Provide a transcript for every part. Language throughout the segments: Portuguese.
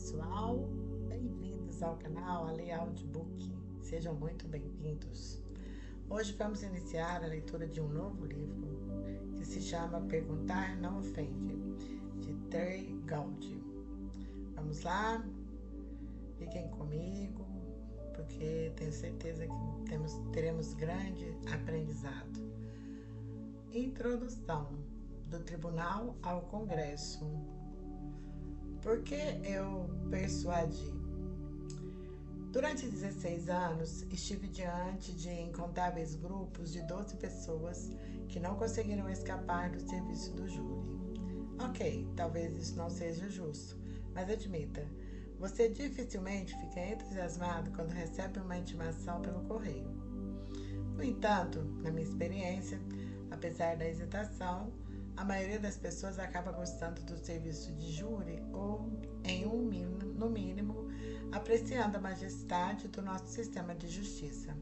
pessoal, bem-vindos ao canal Ale Audiobook, sejam muito bem-vindos. Hoje vamos iniciar a leitura de um novo livro que se chama Perguntar Não Ofende, de Trey Gowdy. Vamos lá? Fiquem comigo, porque tenho certeza que teremos grande aprendizado. Introdução do Tribunal ao Congresso. Por que eu persuadi? Durante 16 anos, estive diante de incontáveis grupos de 12 pessoas que não conseguiram escapar do serviço do júri. Ok, talvez isso não seja justo, mas admita, você dificilmente fica entusiasmado quando recebe uma intimação pelo correio. No entanto, na minha experiência, apesar da hesitação, a maioria das pessoas acaba gostando do serviço de júri ou, no mínimo, apreciando a majestade do nosso sistema de justiça.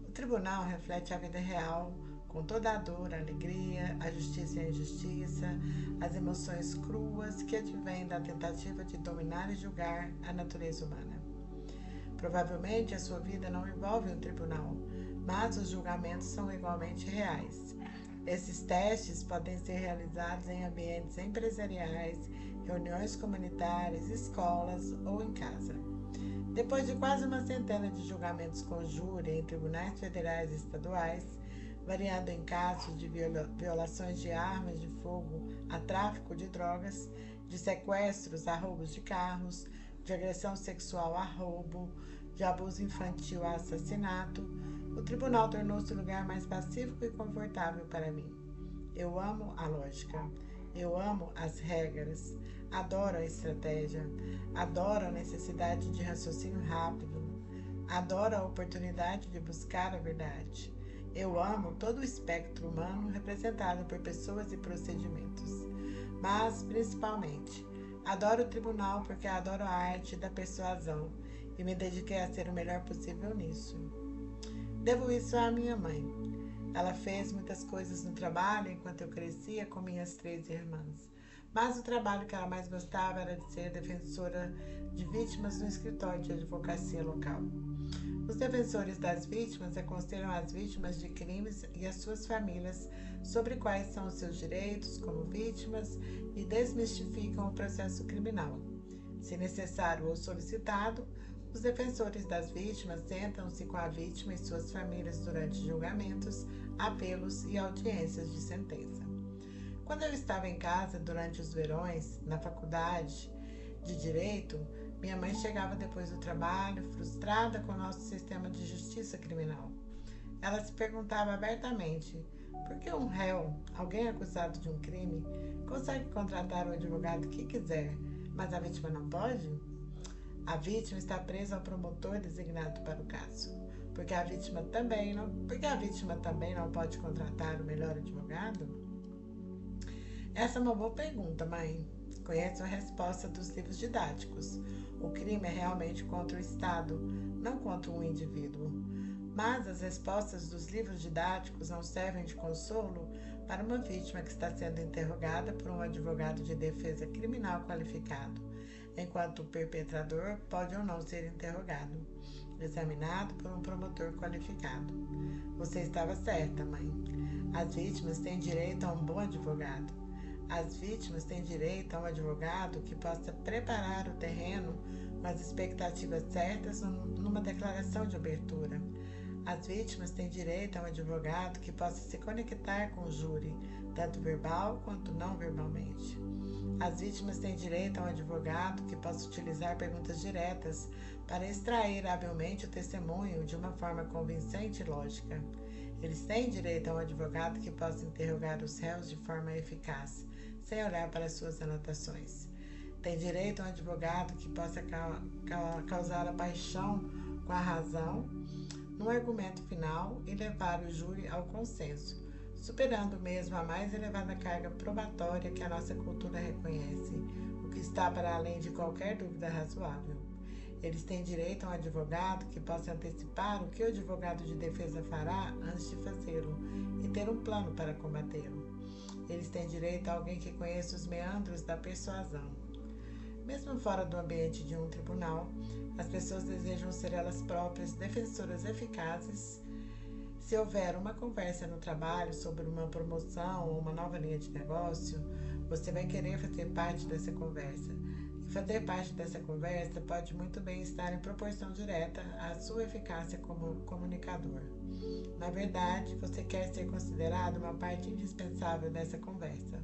O tribunal reflete a vida real, com toda a dor, a alegria, a justiça e a injustiça, as emoções cruas que advêm da tentativa de dominar e julgar a natureza humana. Provavelmente a sua vida não envolve um tribunal, mas os julgamentos são igualmente reais. Esses testes podem ser realizados em ambientes empresariais, reuniões comunitárias, escolas ou em casa. Depois de quase uma centena de julgamentos com júri em tribunais federais e estaduais, variando em casos de violações de armas de fogo a tráfico de drogas, de sequestros a roubos de carros, de agressão sexual a roubo, de abuso infantil a assassinato, o tribunal tornou-se o lugar mais pacífico e confortável para mim. Eu amo a lógica, eu amo as regras, adoro a estratégia, adoro a necessidade de raciocínio rápido, adoro a oportunidade de buscar a verdade. Eu amo todo o espectro humano representado por pessoas e procedimentos. Mas, principalmente, adoro o tribunal porque adoro a arte da persuasão e me dediquei a ser o melhor possível nisso. Devo isso à minha mãe. Ela fez muitas coisas no trabalho enquanto eu crescia com minhas 3 irmãs. Mas o trabalho que ela mais gostava era de ser defensora de vítimas no escritório de advocacia local. Os defensores das vítimas aconselham as vítimas de crimes e as suas famílias sobre quais são os seus direitos como vítimas e desmistificam o processo criminal. Se necessário ou solicitado, os defensores das vítimas sentam-se com a vítima e suas famílias durante julgamentos, apelos e audiências de sentença. Quando eu estava em casa durante os verões, na faculdade de Direito, minha mãe chegava depois do trabalho, frustrada com o nosso sistema de justiça criminal. Ela se perguntava abertamente por que um réu, alguém acusado de um crime, consegue contratar o advogado que quiser, mas a vítima não pode? A vítima está presa ao promotor designado para o caso, porque a vítima também não pode contratar o melhor advogado? Essa é uma boa pergunta, mãe. Conheço a resposta dos livros didáticos. O crime é realmente contra o Estado, não contra um indivíduo. Mas as respostas dos livros didáticos não servem de consolo para uma vítima que está sendo interrogada por um advogado de defesa criminal qualificado, enquanto o perpetrador pode ou não ser interrogado, examinado por um promotor qualificado. Você estava certa, mãe. As vítimas têm direito a um bom advogado. As vítimas têm direito a um advogado que possa preparar o terreno com as expectativas certas numa declaração de abertura. As vítimas têm direito a um advogado que possa se conectar com o júri, tanto verbal quanto não verbalmente. As vítimas têm direito a um advogado que possa utilizar perguntas diretas para extrair habilmente o testemunho de uma forma convincente e lógica. Eles têm direito a um advogado que possa interrogar os réus de forma eficaz, sem olhar para suas anotações. Tem direito a um advogado que possa causar a paixão com a razão no argumento final e levar o júri ao consenso, superando mesmo a mais elevada carga probatória que a nossa cultura reconhece, o que está para além de qualquer dúvida razoável. Eles têm direito a um advogado que possa antecipar o que o advogado de defesa fará antes de fazê-lo e ter um plano para combatê-lo. Eles têm direito a alguém que conheça os meandros da persuasão. Mesmo fora do ambiente de um tribunal, as pessoas desejam ser elas próprias defensoras eficazes. Se houver uma conversa no trabalho sobre uma promoção ou uma nova linha de negócio, você vai querer fazer parte dessa conversa. E fazer parte dessa conversa pode muito bem estar em proporção direta à sua eficácia como comunicador. Na verdade, você quer ser considerado uma parte indispensável dessa conversa.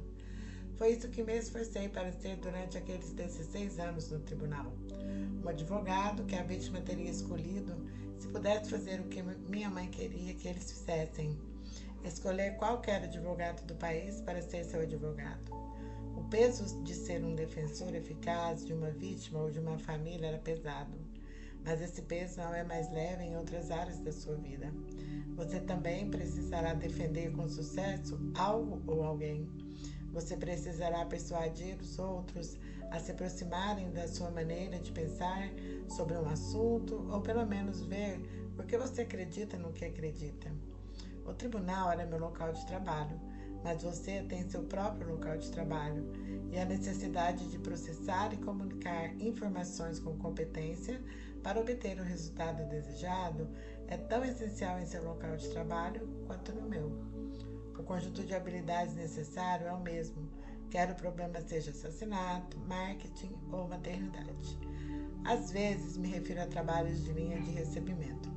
Foi isso que me esforcei para ser durante aqueles 16 anos no tribunal. Um advogado que a vítima teria escolhido se pudesse fazer o que minha mãe queria que eles fizessem. Escolher qualquer advogado do país para ser seu advogado. O peso de ser um defensor eficaz de uma vítima ou de uma família era pesado. Mas esse peso não é mais leve em outras áreas da sua vida. Você também precisará defender com sucesso algo ou alguém. Você precisará persuadir os outros a se aproximarem da sua maneira de pensar sobre um assunto, ou pelo menos ver por que você acredita no que acredita. O tribunal era meu local de trabalho, mas você tem seu próprio local de trabalho, e a necessidade de processar e comunicar informações com competência para obter o resultado desejado é tão essencial em seu local de trabalho quanto no meu. O conjunto de habilidades necessário é o mesmo, quer o problema seja assassinato, marketing ou maternidade. Às vezes me refiro a trabalhos de linha de recebimento.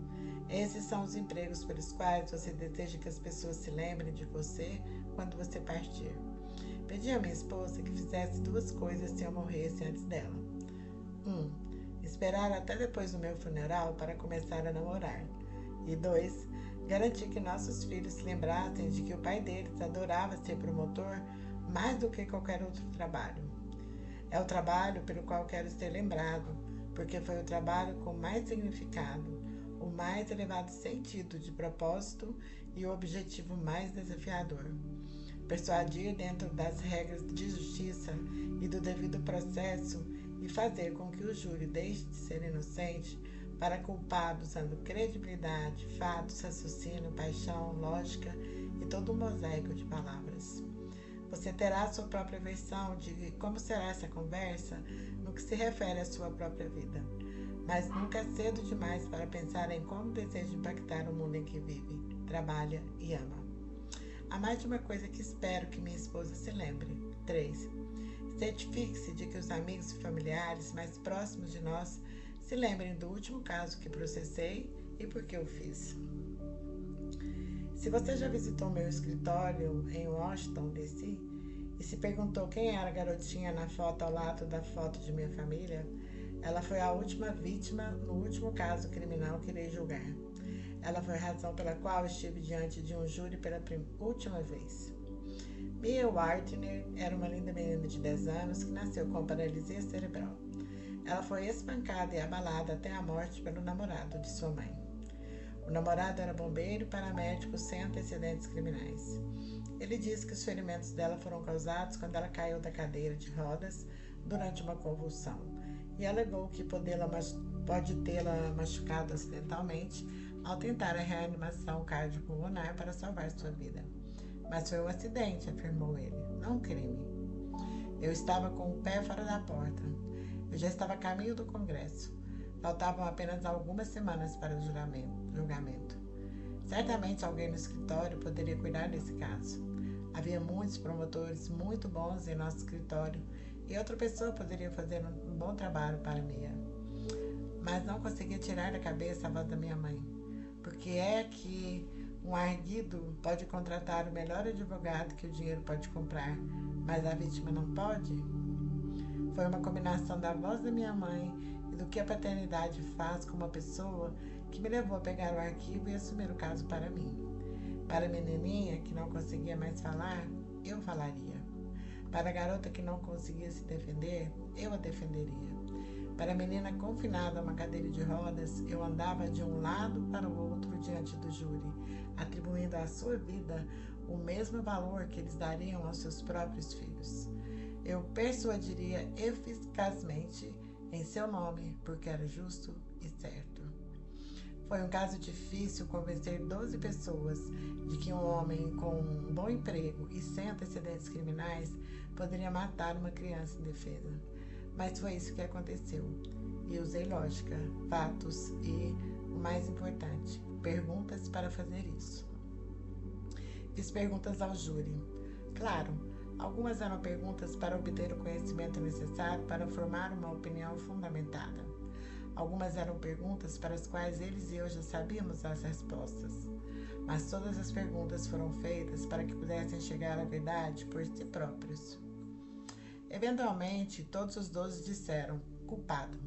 Esses são os empregos pelos quais você deseja que as pessoas se lembrem de você quando você partir. Pedi à minha esposa que fizesse 2 coisas se eu morresse antes dela. 1. Esperar até depois do meu funeral para começar a namorar. E 2. Garantir que nossos filhos se lembrassem de que o pai deles adorava ser promotor mais do que qualquer outro trabalho. É o trabalho pelo qual quero ser lembrado, porque foi o trabalho com mais significado, o mais elevado sentido de propósito e o objetivo mais desafiador. Persuadir dentro das regras de justiça e do devido processo e fazer com que o júri deixe de ser inocente para culpado usando credibilidade, fatos, raciocínio, paixão, lógica e todo um mosaico de palavras. Você terá a sua própria versão de como será essa conversa no que se refere à sua própria vida. Mas nunca é cedo demais para pensar em como deseja impactar o mundo em que vive, trabalha e ama. Há mais de uma coisa que espero que minha esposa se lembre. 3. Certifique-se de que os amigos e familiares mais próximos de nós se lembrem do último caso que processei e por que eu fiz. Se você já visitou meu escritório em Washington, D.C., e se perguntou quem era a garotinha na foto ao lado da foto de minha família, ela foi a última vítima no último caso criminal que irei julgar. Ela foi a razão pela qual estive diante de um júri pela última vez. Mia Wartner era uma linda menina de 10 anos que nasceu com paralisia cerebral. Ela foi espancada e abalada até a morte pelo namorado de sua mãe. O namorado era bombeiro e paramédico sem antecedentes criminais. Ele disse que os ferimentos dela foram causados quando ela caiu da cadeira de rodas durante uma convulsão e alegou que pode tê-la machucado acidentalmente ao tentar a reanimação cardiopulmonar para salvar sua vida. Mas foi um acidente, afirmou ele, não um crime. Eu estava com o pé fora da porta. Eu já estava a caminho do Congresso. Faltavam apenas algumas semanas para o julgamento. Certamente alguém no escritório poderia cuidar desse caso. Havia muitos promotores muito bons em nosso escritório e outra pessoa poderia fazer um bom trabalho para Mia. Mas não conseguia tirar da cabeça a voz da minha mãe. Porque é que um arguido pode contratar o melhor advogado que o dinheiro pode comprar, mas a vítima não pode? Foi uma combinação da voz da minha mãe e do que a paternidade faz com uma pessoa que me levou a pegar o arquivo e assumir o caso para mim. Para a menininha que não conseguia mais falar, eu falaria. Para a garota que não conseguia se defender, eu a defenderia. Para a menina confinada a uma cadeira de rodas, eu andava de um lado para o outro diante do júri, atribuindo à sua vida o mesmo valor que eles dariam aos seus próprios filhos. Eu persuadiria eficazmente em seu nome, porque era justo e certo. Foi um caso difícil convencer 12 pessoas de que um homem com um bom emprego e sem antecedentes criminais poderia matar uma criança indefesa. Mas foi isso que aconteceu. E usei lógica, fatos e, o mais importante, perguntas para fazer isso. Fiz perguntas ao júri. Claro, algumas eram perguntas para obter o conhecimento necessário para formar uma opinião fundamentada. Algumas eram perguntas para as quais eles e eu já sabíamos as respostas. Mas todas as perguntas foram feitas para que pudessem chegar à verdade por si próprios. Eventualmente, todos os 12 disseram, culpado.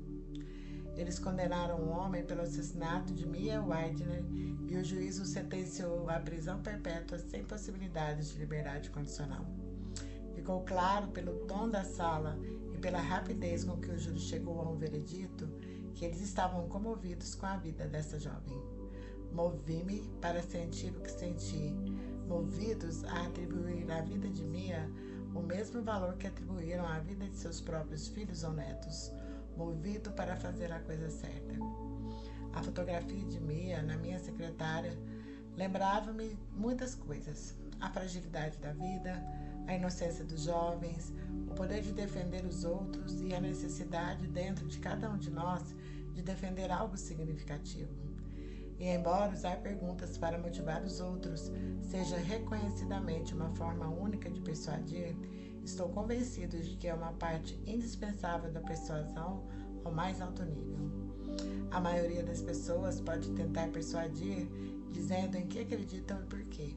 Eles condenaram o homem pelo assassinato de Mia Widener e o juiz o sentenciou à prisão perpétua sem possibilidades de liberdade condicional. Ficou claro pelo tom da sala e pela rapidez com que o júri chegou a um veredito que eles estavam comovidos com a vida dessa jovem. Movi-me para sentir o que senti, movidos a atribuir à vida de Mia o mesmo valor que atribuíram à vida de seus próprios filhos ou netos, movido para fazer a coisa certa. A fotografia de Mia na minha secretária lembrava-me muitas coisas: a fragilidade da vida, a inocência dos jovens, o poder de defender os outros e a necessidade dentro de cada um de nós de defender algo significativo. E embora usar perguntas para motivar os outros seja reconhecidamente uma forma única de persuadir, estou convencido de que é uma parte indispensável da persuasão ao mais alto nível. A maioria das pessoas pode tentar persuadir dizendo em que acreditam e por quê.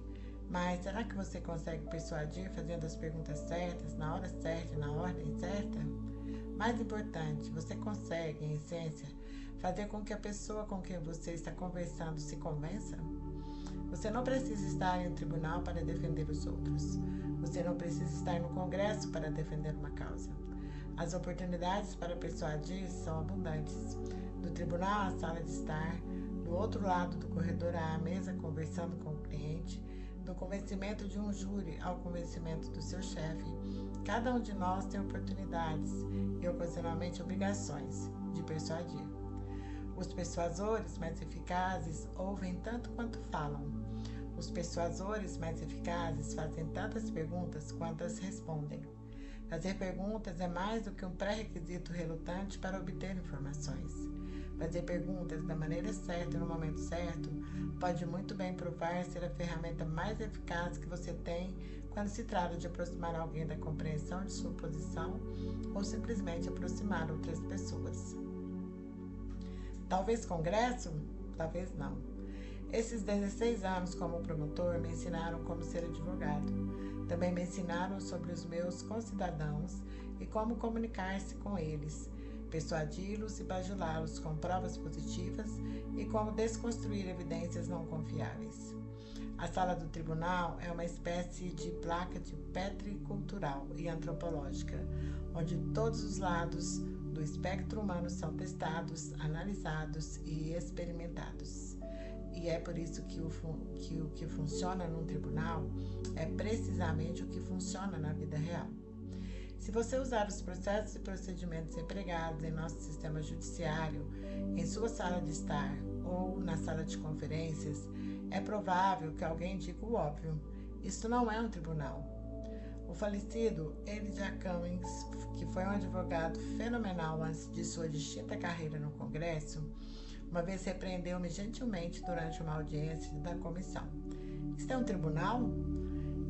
Mas será que você consegue persuadir fazendo as perguntas certas, na hora certa e na ordem certa? Mais importante, você consegue, em essência, fazer com que a pessoa com quem você está conversando se convença? Você não precisa estar em um tribunal para defender os outros. Você não precisa estar no Congresso para defender uma causa. As oportunidades para persuadir são abundantes. Do tribunal à sala de estar, do outro lado do corredor à mesa conversando com o cliente, do convencimento de um júri ao convencimento do seu chefe, cada um de nós tem oportunidades e ocasionalmente obrigações de persuadir. Os persuasores mais eficazes ouvem tanto quanto falam. Os persuasores mais eficazes fazem tantas perguntas quantas respondem. Fazer perguntas é mais do que um pré-requisito relutante para obter informações. Fazer perguntas da maneira certa e no momento certo pode muito bem provar ser a ferramenta mais eficaz que você tem quando se trata de aproximar alguém da compreensão de sua posição ou simplesmente aproximar outras pessoas. Talvez Congresso? Talvez não. Esses 16 anos como promotor me ensinaram como ser advogado. Também me ensinaram sobre os meus concidadãos e como comunicar-se com eles, persuadi-los e bajulá-los com provas positivas e como desconstruir evidências não confiáveis. A sala do tribunal é uma espécie de placa de Petri cultural e antropológica, onde todos os lados do espectro humano são testados, analisados e experimentados. E é por isso que o que funciona num tribunal é precisamente o que funciona na vida real. Se você usar os processos e procedimentos empregados em nosso sistema judiciário, em sua sala de estar ou na sala de conferências, é provável que alguém diga o óbvio: isso não é um tribunal. O falecido Elijah Cummings, que foi um advogado fenomenal antes de sua distinta carreira no Congresso, uma vez repreendeu-me gentilmente durante uma audiência da comissão. Isto é um tribunal?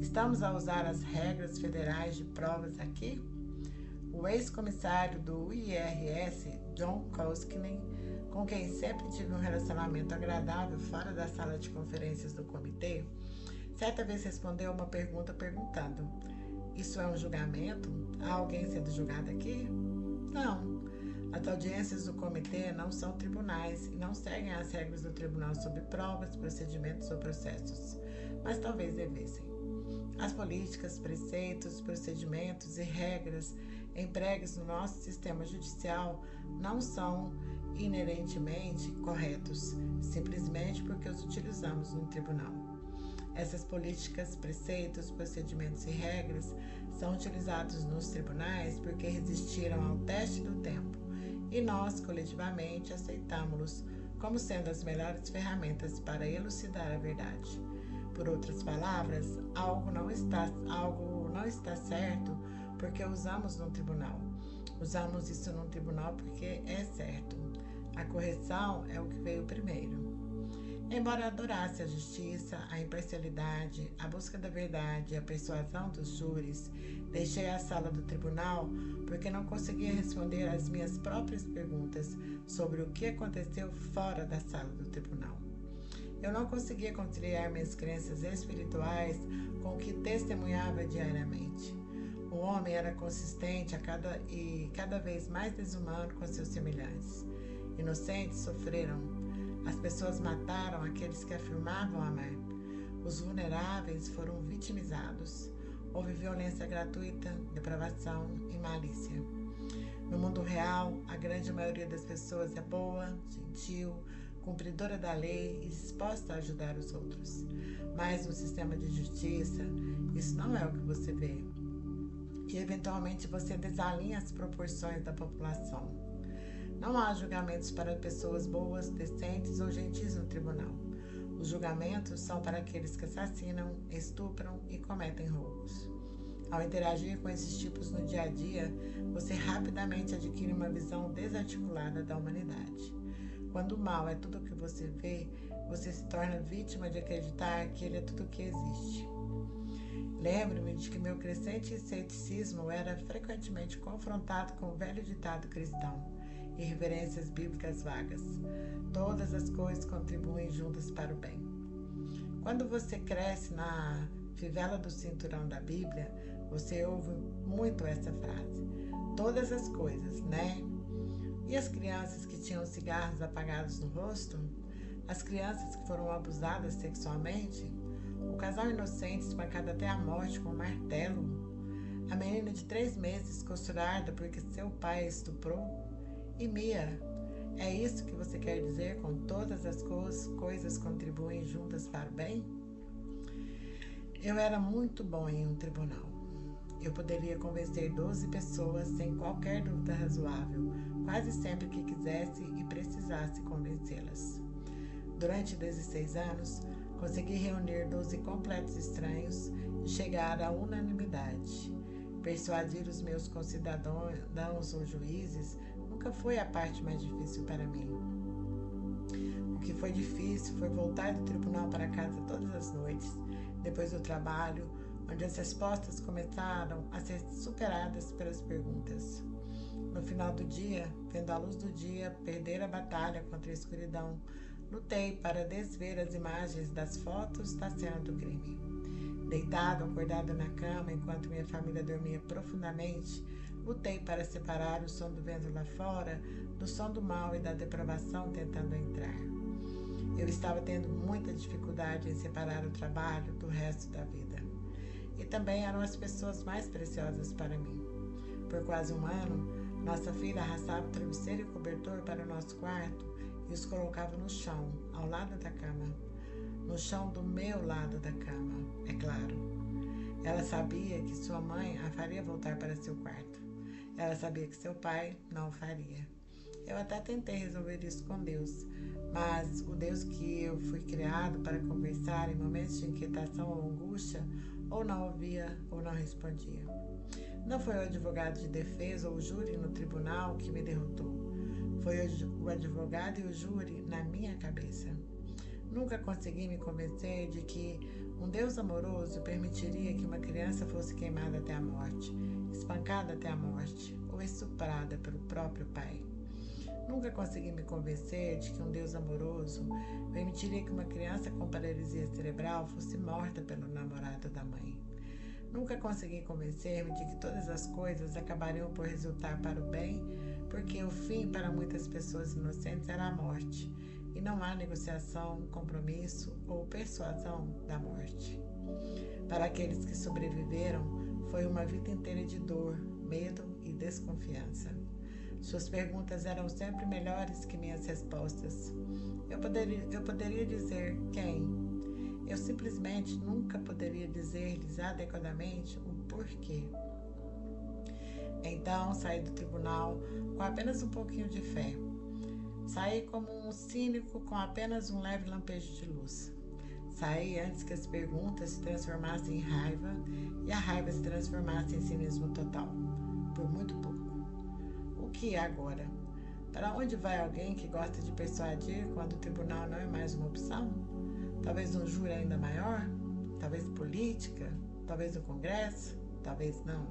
Estamos a usar as regras federais de provas aqui? O ex-comissário do IRS, John Koskinen, com quem sempre tive um relacionamento agradável fora da sala de conferências do comitê, certa vez respondeu uma pergunta perguntando: isso é um julgamento? Há alguém sendo julgado aqui? Não. As audiências do comitê não são tribunais e não seguem as regras do tribunal sobre provas, procedimentos ou processos, mas talvez devessem. As políticas, preceitos, procedimentos e regras empregues no nosso sistema judicial não são inerentemente corretos, simplesmente porque os utilizamos no tribunal. Essas políticas, preceitos, procedimentos e regras são utilizados nos tribunais porque resistiram ao teste do tempo e nós, coletivamente, aceitamos-los como sendo as melhores ferramentas para elucidar a verdade. Por outras palavras, algo não está certo porque usamos no tribunal, Usamos isso no tribunal porque é certo. A correção é o que veio primeiro. Embora adorasse a justiça, a imparcialidade, a busca da verdade e a persuasão dos júris, deixei a sala do tribunal porque não conseguia responder às minhas próprias perguntas sobre o que aconteceu fora da sala do tribunal. Eu não conseguia conciliar minhas crenças espirituais com o que testemunhava diariamente. O homem era consistente e cada vez mais desumano com seus semelhantes. Inocentes sofreram. As pessoas mataram aqueles que afirmavam amar. Os vulneráveis foram vitimizados. Houve violência gratuita, depravação e malícia. No mundo real, a grande maioria das pessoas é boa, gentil, cumpridora da lei e disposta a ajudar os outros. Mas no sistema de justiça, isso não é o que você vê. E eventualmente você desalinha as proporções da população. Não há julgamentos para pessoas boas, decentes ou gentis no tribunal. Os julgamentos são para aqueles que assassinam, estupram e cometem roubos. Ao interagir com esses tipos no dia a dia, você rapidamente adquire uma visão desarticulada da humanidade. Quando o mal é tudo o que você vê, você se torna vítima de acreditar que ele é tudo o que existe. Lembro-me de que meu crescente ceticismo era frequentemente confrontado com o velho ditado cristão e referências bíblicas vagas. Todas as coisas contribuem juntas para o bem. Quando você cresce na fivela do cinturão da Bíblia, você ouve muito essa frase. Todas as coisas, né? E as crianças que tinham cigarros apagados no rosto? As crianças que foram abusadas sexualmente? O casal inocente espancado até a morte com um martelo? A menina de 3 meses costurada porque seu pai a estuprou? E Mia, é isso que você quer dizer com todas as coisas contribuem juntas para o bem? Eu era muito bom em um tribunal. Eu poderia convencer 12 pessoas sem qualquer dúvida razoável, quase sempre que quisesse e precisasse convencê-las. Durante 16 anos, consegui reunir 12 completos estranhos e chegar à unanimidade. Persuadir os meus concidadãos ou juízes nunca foi a parte mais difícil para mim. O que foi difícil foi voltar do tribunal para casa todas as noites, depois do trabalho, onde as respostas começaram a ser superadas pelas perguntas. No final do dia, vendo a luz do dia perder a batalha contra a escuridão, lutei para desver as imagens das fotos da cena do crime. Deitado, acordado na cama, enquanto minha família dormia profundamente, lutei para separar o som do vento lá fora do som do mal e da depravação tentando entrar. Eu estava tendo muita dificuldade em separar o trabalho do resto da vida. E também eram as pessoas mais preciosas para mim. Por quase um ano, nossa filha arrastava o travesseiro e o cobertor para o nosso quarto e os colocava no chão, ao lado da cama. No chão do meu lado da cama, é claro. Ela sabia que sua mãe a faria voltar para seu quarto. Ela sabia que seu pai não o faria. Eu até tentei resolver isso com Deus, mas o Deus que eu fui criado para conversar em momentos de inquietação ou angústia, ou não ouvia ou não respondia. Não foi o advogado de defesa ou o júri no tribunal que me derrotou. Foi o advogado e o júri na minha cabeça. Nunca consegui me convencer de que um Deus amoroso permitiria que uma criança fosse queimada até a morte, espancada até a morte ou estuprada pelo próprio pai. Nunca consegui me convencer de que um Deus amoroso permitiria que uma criança com paralisia cerebral fosse morta pelo namorado da mãe. Nunca consegui convencer-me de que todas as coisas acabariam por resultar para o bem, porque o fim para muitas pessoas inocentes era a morte, e não há negociação, compromisso ou persuasão da morte. Para aqueles que sobreviveram, foi uma vida inteira de dor, medo e desconfiança. Suas perguntas eram sempre melhores que minhas respostas. Eu poderia dizer quem. Eu simplesmente nunca poderia dizer-lhes adequadamente o porquê. Então saí do tribunal com apenas um pouquinho de fé. Saí como um cínico com apenas um leve lampejo de luz. Saí antes que as perguntas se transformassem em raiva e a raiva se transformasse em cinismo total. Por muito pouco. O que agora? Para onde vai alguém que gosta de persuadir quando o tribunal não é mais uma opção? Talvez um júri ainda maior? Talvez política? Talvez o Congresso? Talvez não.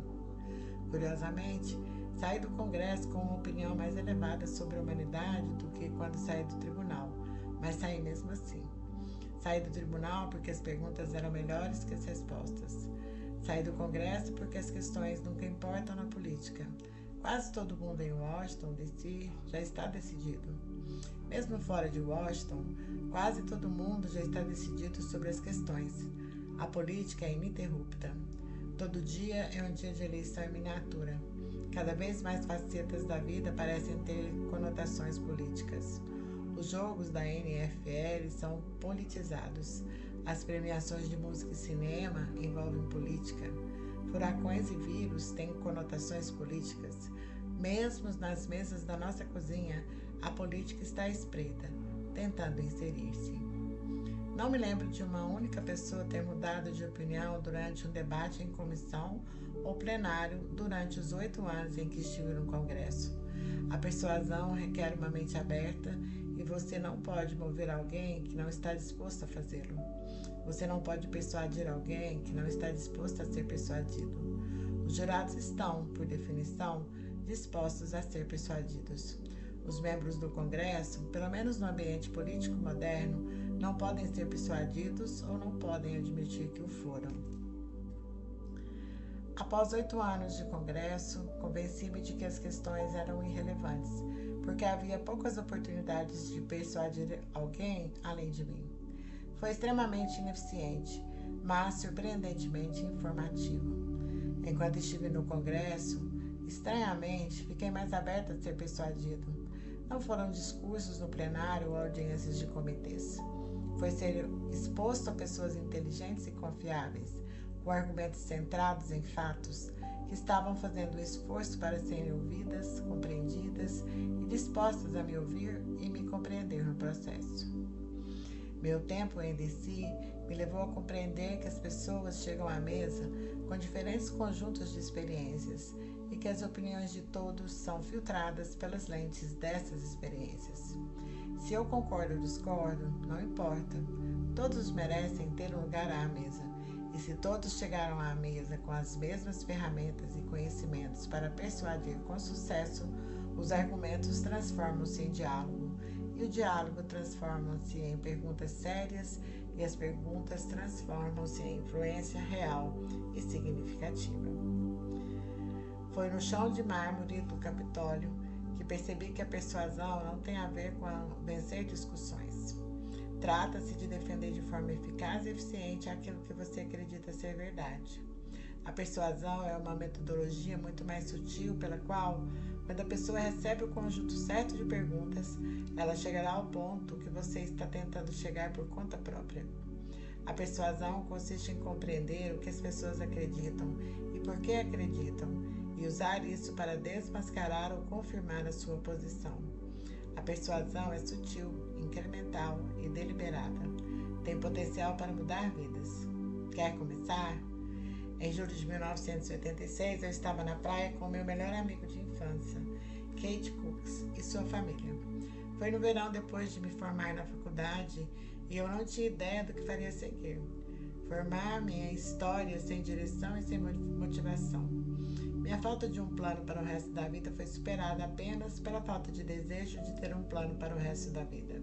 Curiosamente, saí do Congresso com uma opinião mais elevada sobre a humanidade do que quando saí do tribunal, mas saí mesmo assim. Saí do tribunal porque as perguntas eram melhores que as respostas. Saí do Congresso porque as questões nunca importam na política. Quase todo mundo em Washington, D.C. já está decidido. Mesmo fora de Washington, quase todo mundo já está decidido sobre as questões. A política é ininterrupta. Todo dia é um dia de eleição em miniatura. Cada vez mais facetas da vida parecem ter conotações políticas. Os jogos da NFL são politizados. As premiações de música e cinema envolvem política. Furacões e vírus têm conotações políticas. Mesmo nas mesas da nossa cozinha, a política está à espreita, tentando inserir-se. Não me lembro de uma única pessoa ter mudado de opinião durante um debate em comissão ou plenário durante os 8 anos em que estive no Congresso. A persuasão requer uma mente aberta e você não pode mover alguém que não está disposto a fazê-lo. Você não pode persuadir alguém que não está disposto a ser persuadido. Os jurados estão, por definição, dispostos a ser persuadidos. Os membros do Congresso, pelo menos no ambiente político moderno, não podem ser persuadidos ou não podem admitir que o foram. Após 8 anos de Congresso, convenci-me de que as questões eram irrelevantes, porque havia poucas oportunidades de persuadir alguém além de mim. Foi extremamente ineficiente, mas surpreendentemente informativo. Enquanto estive no Congresso, estranhamente, fiquei mais aberta a ser persuadido. Não foram discursos no plenário ou audiências de comitês. Foi ser exposto a pessoas inteligentes e confiáveis, com argumentos centrados em fatos, que estavam fazendo o esforço para serem ouvidas, compreendidas e dispostas a me ouvir e me compreender no processo. Meu tempo em DC me levou a compreender que as pessoas chegam à mesa com diferentes conjuntos de experiências e que as opiniões de todos são filtradas pelas lentes dessas experiências. Se eu concordo ou discordo, não importa. Todos merecem ter um lugar à mesa. E se todos chegaram à mesa com as mesmas ferramentas e conhecimentos para persuadir com sucesso, os argumentos transformam-se em diálogo. E o diálogo transforma-se em perguntas sérias e as perguntas transformam-se em influência real e significativa. Foi no chão de mármore do Capitólio que percebi que a persuasão não tem a ver com vencer discussões. Trata-se de defender de forma eficaz e eficiente aquilo que você acredita ser verdade. A persuasão é uma metodologia muito mais sutil pela qual, quando a pessoa recebe o conjunto certo de perguntas, ela chegará ao ponto que você está tentando chegar por conta própria. A persuasão consiste em compreender o que as pessoas acreditam e por que acreditam, e usar isso para desmascarar ou confirmar a sua posição. A persuasão é sutil, incremental e deliberada. Tem potencial para mudar vidas. Quer começar? Em julho de 1986, eu estava na praia com meu melhor amigo de infância, Kate Cooks, e sua família. Foi no verão depois de me formar na faculdade e eu não tinha ideia do que faria a seguir. Formar-me em história sem direção e sem motivação. Minha falta de um plano para o resto da vida foi superada apenas pela falta de desejo de ter um plano para o resto da vida.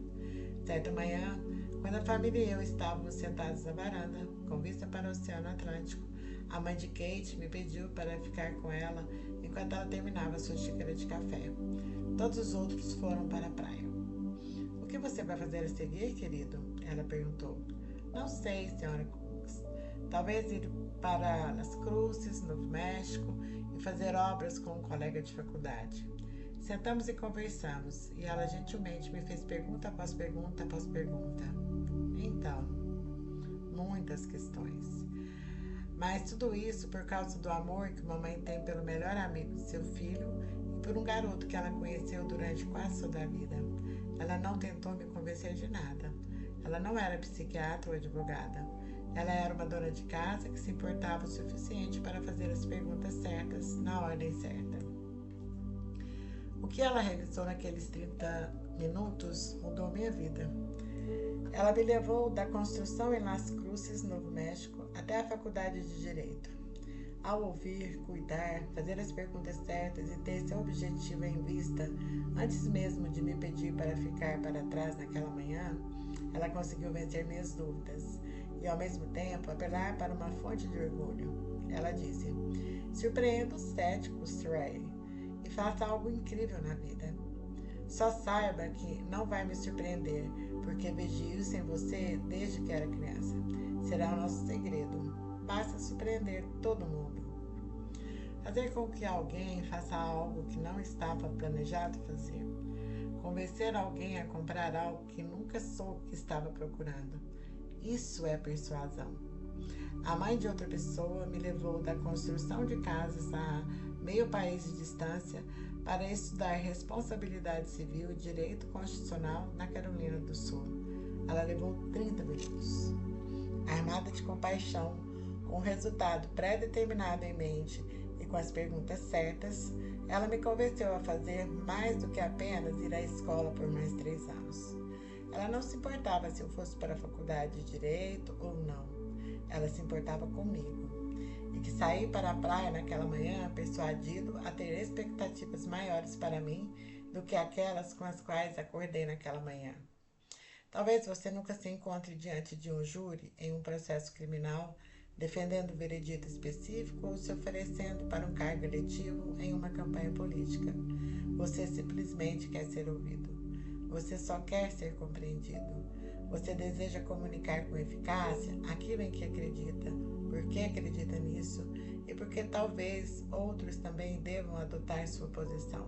Certa manhã, quando a família e eu estávamos sentados na varanda, com vista para o Oceano Atlântico, a mãe de Kate me pediu para ficar com ela enquanto ela terminava sua xícara de café. Todos os outros foram para a praia. O que você vai fazer a seguir, querido? Ela perguntou. Não sei, senhora Cooks. Talvez ir para Las Cruces, Novo México, e fazer obras com um colega de faculdade. Sentamos e conversamos, e ela gentilmente me fez pergunta após pergunta após pergunta. Então, muitas questões. Mas tudo isso por causa do amor que mamãe tem pelo melhor amigo de seu filho e por um garoto que ela conheceu durante quase toda a vida. Ela não tentou me convencer de nada. Ela não era psiquiatra ou advogada. Ela era uma dona de casa que se importava o suficiente para fazer as perguntas certas na ordem certa. O que ela realizou naqueles 30 minutos mudou minha vida. Ela me levou da construção em Las Cruces, Novo México, até a faculdade de Direito. Ao ouvir, cuidar, fazer as perguntas certas e ter seu objetivo em vista, antes mesmo de me pedir para ficar para trás naquela manhã, ela conseguiu vencer minhas dúvidas e, ao mesmo tempo, apelar para uma fonte de orgulho. Ela disse: surpreenda os céticos, Ray, e faça algo incrível na vida. Só saiba que não vai me surpreender, porque vejo isso em você desde que era criança. Será o nosso segredo. Basta surpreender todo mundo. Fazer com que alguém faça algo que não estava planejado fazer. Convencer alguém a comprar algo que nunca soube que estava procurando. Isso é persuasão. A mãe de outra pessoa me levou da construção de casas a meio país de distância para estudar responsabilidade civil e direito constitucional na Carolina do Sul. Ela levou 30 minutos. Armada de compaixão, com o resultado pré-determinado em mente e com as perguntas certas, ela me convenceu a fazer mais do que apenas ir à escola por mais 3 anos. Ela não se importava se eu fosse para a faculdade de Direito ou não. Ela se importava comigo. E que saí para a praia naquela manhã persuadido a ter expectativas maiores para mim do que aquelas com as quais acordei naquela manhã. Talvez você nunca se encontre diante de um júri em um processo criminal defendendo um veredito específico ou se oferecendo para um cargo eletivo em uma campanha política. Você simplesmente quer ser ouvido. Você só quer ser compreendido. Você deseja comunicar com eficácia aquilo em que acredita, por que acredita nisso e porque talvez outros também devam adotar sua posição.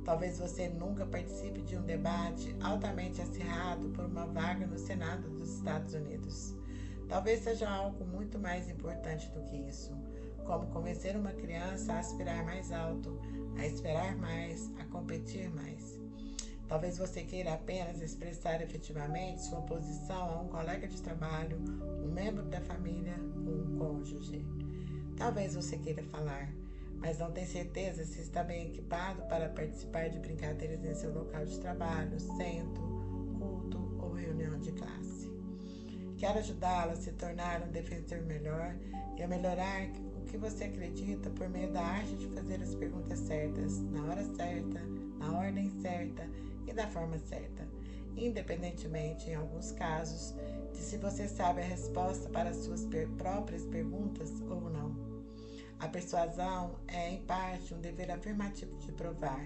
Talvez você nunca participe de um debate altamente acirrado por uma vaga no Senado dos Estados Unidos. Talvez seja algo muito mais importante do que isso, como convencer uma criança a aspirar mais alto, a esperar mais, a competir mais. Talvez você queira apenas expressar efetivamente sua oposição a um colega de trabalho, um membro da família ou um cônjuge. Talvez você queira falar, mas não tem certeza se está bem equipado para participar de brincadeiras em seu local de trabalho, centro, culto ou reunião de classe. Quero ajudá-la a se tornar um defensor melhor e a melhorar o que você acredita por meio da arte de fazer as perguntas certas, na hora certa, na ordem certa e da forma certa, independentemente, em alguns casos, de se você sabe a resposta para as suas próprias perguntas ou não. A persuasão é, em parte, um dever afirmativo de provar,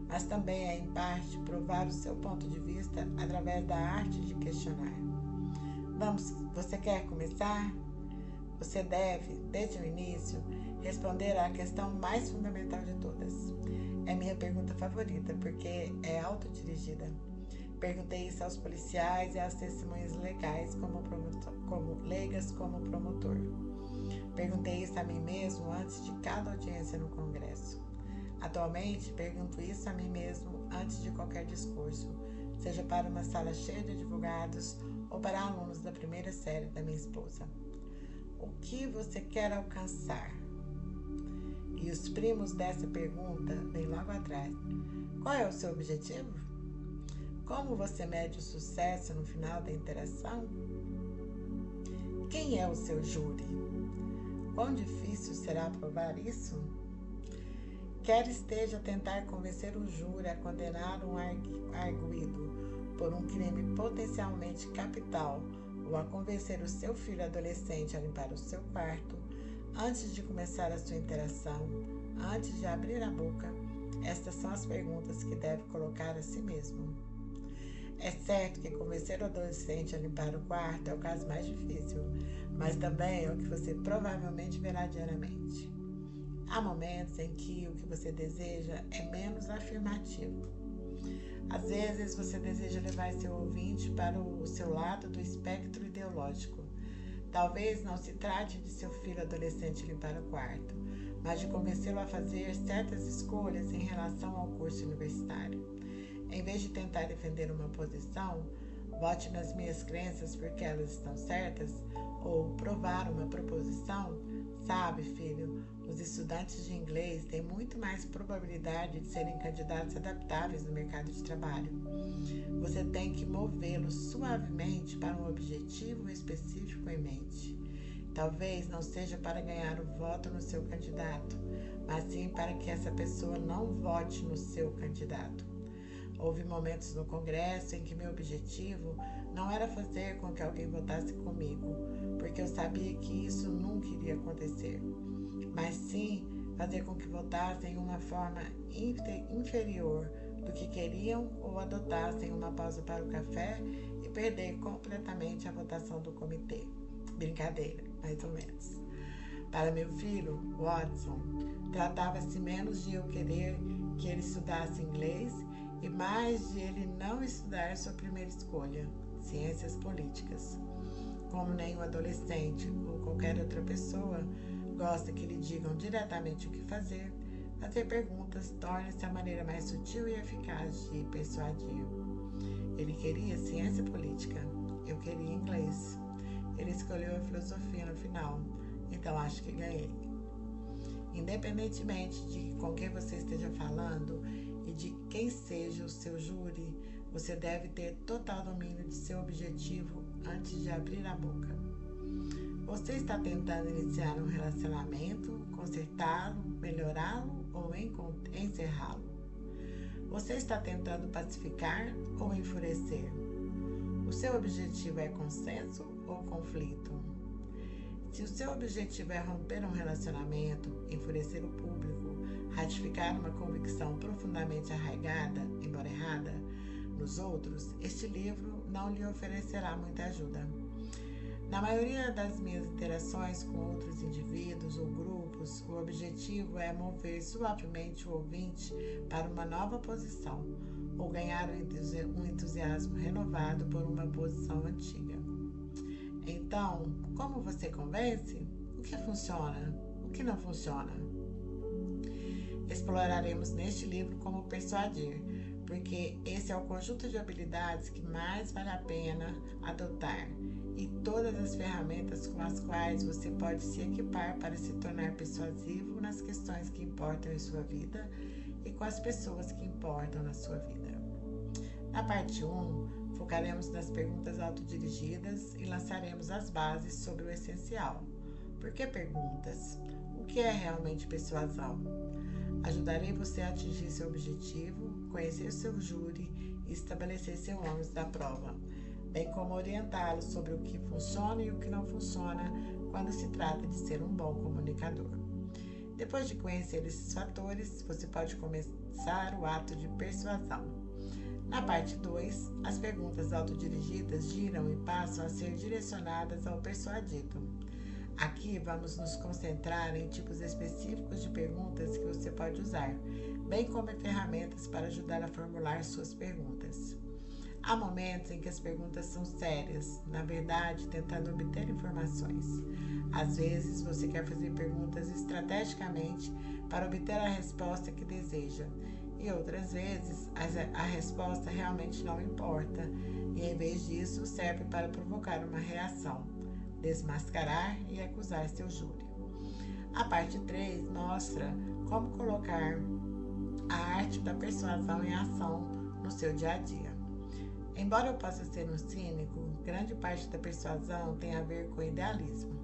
mas também é, em parte, provar o seu ponto de vista através da arte de questionar. Você quer começar? Você deve, desde o início, responder à questão mais fundamental de todas. É minha pergunta favorita, porque é autodirigida. Perguntei isso aos policiais e às testemunhas legais leigas como promotor. Perguntei isso a mim mesmo antes de cada audiência no Congresso. Atualmente, pergunto isso a mim mesmo antes de qualquer discurso, seja para uma sala cheia de advogados ou para alunos da primeira série da minha esposa. O que você quer alcançar? E os primos dessa pergunta vêm logo atrás. Qual é o seu objetivo? Como você mede o sucesso no final da interação? Quem é o seu júri? Quão difícil será provar isso? Quer esteja a tentar convencer o júri a condenar um arguido por um crime potencialmente capital ou a convencer o seu filho adolescente a limpar o seu quarto, antes de começar a sua interação, antes de abrir a boca, estas são as perguntas que deve colocar a si mesmo. É certo que convencer o adolescente a limpar o quarto é o caso mais difícil, mas também é o que você provavelmente verá diariamente. Há momentos em que o que você deseja é menos afirmativo. Às vezes você deseja levar seu ouvinte para o seu lado do espectro ideológico. Talvez não se trate de seu filho adolescente limpar o quarto, mas de convencê-lo a fazer certas escolhas em relação ao curso universitário. Em vez de tentar defender uma posição, vote nas minhas crenças porque elas estão certas, ou provar uma proposição, Sabe, filho, os estudantes de inglês têm muito mais probabilidade de serem candidatos adaptáveis no mercado de trabalho. Você tem que movê-los suavemente para um objetivo específico em mente. Talvez não seja para ganhar o voto no seu candidato, mas sim para que essa pessoa não vote no seu candidato. Houve momentos no Congresso em que meu objetivo não era fazer com que alguém votasse comigo, porque eu sabia que isso nunca iria acontecer, mas sim fazer com que votassem em uma forma inferior do que queriam ou adotassem uma pausa para o café e perder completamente a votação do comitê. Brincadeira, mais ou menos. Para meu filho, Watson, tratava-se menos de eu querer que ele estudasse inglês e mais de ele não estudar sua primeira escolha, ciências políticas. Como nenhum adolescente ou qualquer outra pessoa gosta que lhe digam diretamente o que fazer perguntas torna-se a maneira mais sutil e eficaz de persuadir. Ele queria ciência política, eu queria inglês. Ele escolheu a filosofia no final, então acho que ganhei. Independentemente de com quem você esteja falando e de quem seja o seu júri, você deve ter total domínio de seu objetivo antes de abrir a boca. Você está tentando iniciar um relacionamento, consertá-lo, melhorá-lo ou encerrá-lo? Você está tentando pacificar ou enfurecer? O seu objetivo é consenso ou conflito? Se o seu objetivo é romper um relacionamento, enfurecer o público, ratificar uma convicção profundamente arraigada, embora errada, nos outros, este livro não lhe oferecerá muita ajuda. Na maioria das minhas interações com outros indivíduos ou grupos, o objetivo é mover suavemente o ouvinte para uma nova posição ou ganhar um entusiasmo renovado por uma posição antiga. Então, como você convence? O que funciona? O que não funciona? Exploraremos neste livro como persuadir, porque esse é o conjunto de habilidades que mais vale a pena adotar e todas as ferramentas com as quais você pode se equipar para se tornar persuasivo nas questões que importam em sua vida e com as pessoas que importam na sua vida. Na parte 1, focaremos nas perguntas autodirigidas e lançaremos as bases sobre o essencial. Por que perguntas? O que é realmente persuasão? Ajudarei você a atingir seu objetivo, conhecer seu júri e estabelecer seu ônus da prova, bem como orientá-lo sobre o que funciona e o que não funciona quando se trata de ser um bom comunicador. Depois de conhecer esses fatores, você pode começar o ato de persuasão. Na parte 2, as perguntas autodirigidas giram e passam a ser direcionadas ao persuadido. Aqui vamos nos concentrar em tipos específicos de perguntas que você pode usar, bem como em ferramentas para ajudar a formular suas perguntas. Há momentos em que as perguntas são sérias, na verdade, tentando obter informações. Às vezes, você quer fazer perguntas estrategicamente para obter a resposta que deseja, e outras vezes a resposta realmente não importa, e em vez disso serve para provocar uma reação, desmascarar e acusar seu júri. A parte 3 mostra como colocar a arte da persuasão em ação no seu dia a dia. Embora eu possa ser um cínico, grande parte da persuasão tem a ver com idealismo.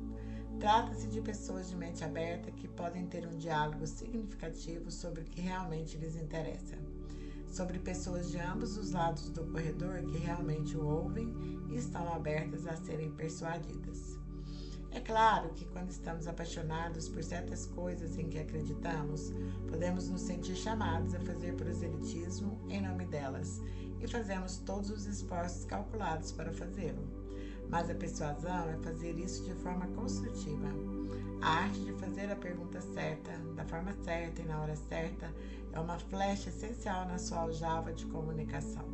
Trata-se de pessoas de mente aberta que podem ter um diálogo significativo sobre o que realmente lhes interessa. Sobre pessoas de ambos os lados do corredor que realmente o ouvem e estão abertas a serem persuadidas. É claro que quando estamos apaixonados por certas coisas em que acreditamos, podemos nos sentir chamados a fazer proselitismo em nome delas e fazemos todos os esforços calculados para fazê-lo. Mas a persuasão é fazer isso de forma construtiva. A arte de fazer a pergunta certa, da forma certa e na hora certa, é uma flecha essencial na sua aljava de comunicação.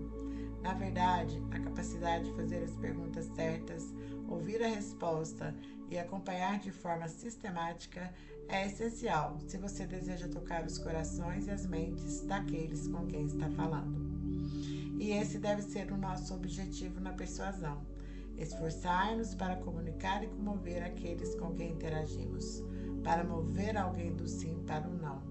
Na verdade, a capacidade de fazer as perguntas certas, ouvir a resposta e acompanhar de forma sistemática é essencial se você deseja tocar os corações e as mentes daqueles com quem está falando. E esse deve ser o nosso objetivo na persuasão. Esforçar-nos para comunicar e comover aqueles com quem interagimos, para mover alguém do sim para o não,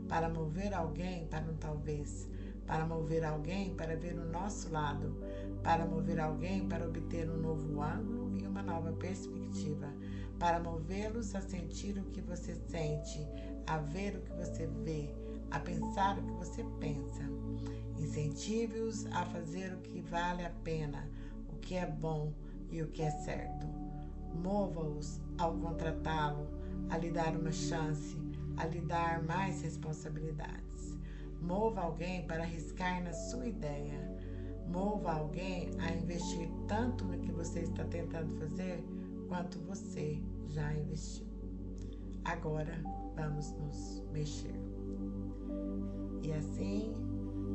para mover alguém para um talvez, para mover alguém para ver o nosso lado, para mover alguém para obter um novo ângulo e uma nova perspectiva, para movê-los a sentir o que você sente, a ver o que você vê, a pensar o que você pensa. Incentive-os a fazer o que vale a pena, o que é bom e o que é certo. Mova-os ao contratá-lo, a lhe dar uma chance, a lhe dar mais responsabilidades. Mova alguém para arriscar na sua ideia. Mova alguém a investir tanto no que você está tentando fazer quanto você já investiu. Agora vamos nos mexer. E assim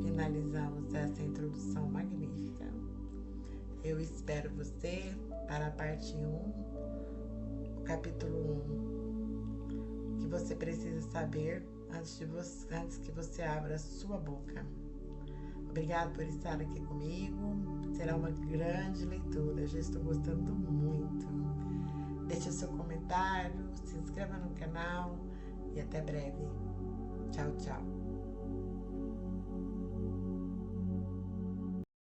finalizamos essa introdução magnífica. Eu espero você para a parte 1, capítulo 1, que você precisa saber antes que você abra a sua boca. Obrigado por estar aqui comigo. Será uma grande leitura. Já estou gostando muito. Deixe o seu comentário, se inscreva no canal e até breve. Tchau, tchau.